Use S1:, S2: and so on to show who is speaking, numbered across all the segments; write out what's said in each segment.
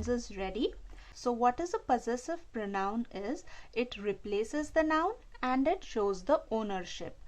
S1: pronouns is ready. So what is a possessive pronoun is, it replaces the noun and it shows the ownership.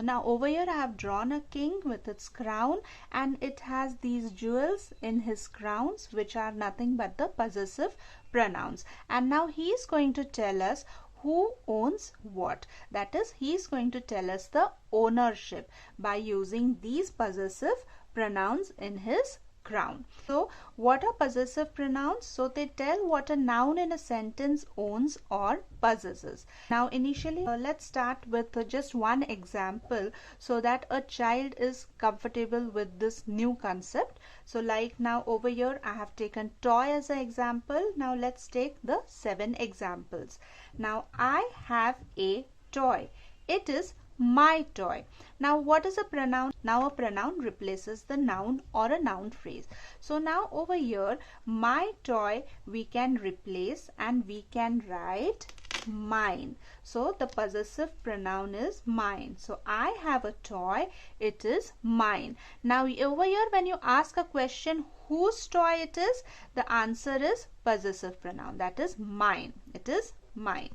S1: Now over here I have drawn a king with its crown, and it has these jewels in his crowns, which are nothing but the possessive pronouns. And now he is going to tell us who owns what. That is, he is going to tell us the ownership by using these possessive pronouns in his crown. So what are possessive pronouns? So they tell what a noun in a sentence owns or possesses. Now initially let's start with just one example so that a child is comfortable with this new concept. So like now over here I have taken toy as an example. Now let's take the 7 examples. Now I have a toy. It is my toy. Now what is a pronoun? Now a pronoun replaces the noun or a noun phrase. So now over here, my toy we can replace and we can write mine. So the possessive pronoun is mine. So I have a toy, it is mine. Now over here when you ask a question whose toy it is, the answer is possessive pronoun, that is mine. It is mine.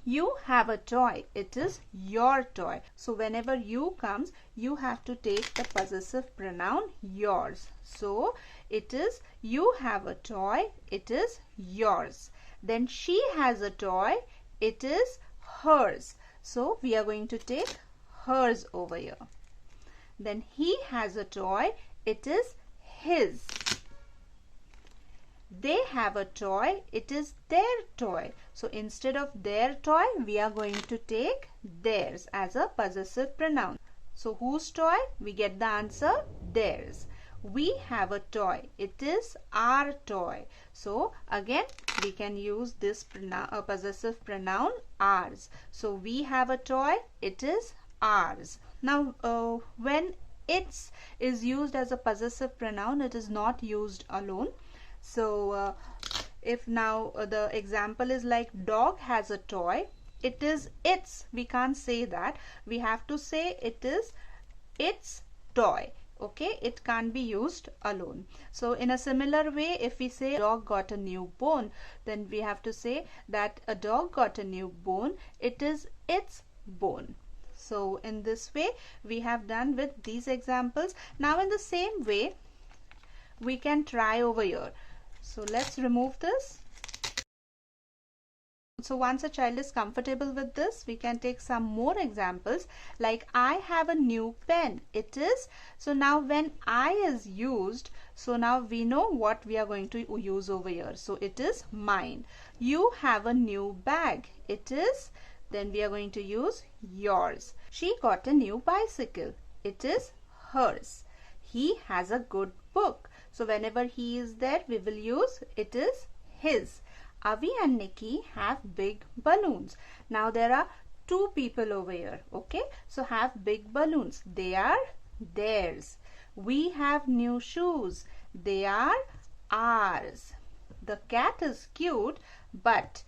S1: You have a toy, it is your toy. So whenever you comes, you have to take the possessive pronoun yours. So it is you have a toy, it is yours. Then she has a toy, it is hers. So we are going to take hers over here. Then he has a toy, it is his. They have a toy, it is their toy. So instead of their toy, we are going to take theirs as a possessive pronoun. So whose toy? We get the answer theirs. We have a toy, it is our toy. So again we can use this possessive pronoun ours. So we have a toy, it is ours. Now when its is used as a possessive pronoun, it is not used alone. So if now the example is like dog has a toy, it is its. We can't say that. We have to say it is its toy. Okay, it can't be used alone. So in a similar way, if we say dog got a new bone, then we have to say that a dog got a new bone, it is its bone. So in this way we have done with these examples. Now in the same way we can try over here. So let's remove this. So once a child is comfortable with this, we can take some more examples like I have a new pen. It is. So now when I is used, so now we know what we are going to use over here. So it is mine. You have a new bag. It is. Then we are going to use yours. She got a new bicycle. It is hers. He has a good book. So whenever he is there, we will use it is his. Avi and Nikki have big balloons. Now there are 2 people over here. Okay, so have big balloons. They are theirs. We have new shoes. They are ours. The cat is cute, but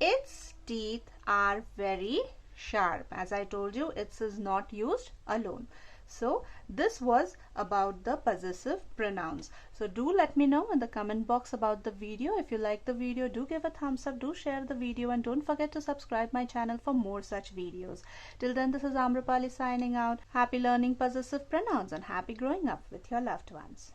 S1: its teeth are very sharp. As I told you, it is not used alone. So this was about the possessive pronouns. So do let me know in the comment box about the video. If you like the video, do give a thumbs up, do share the video, and don't forget to subscribe my channel for more such videos. Till then, this is Amrapali signing out. Happy learning possessive pronouns and happy growing up with your loved ones.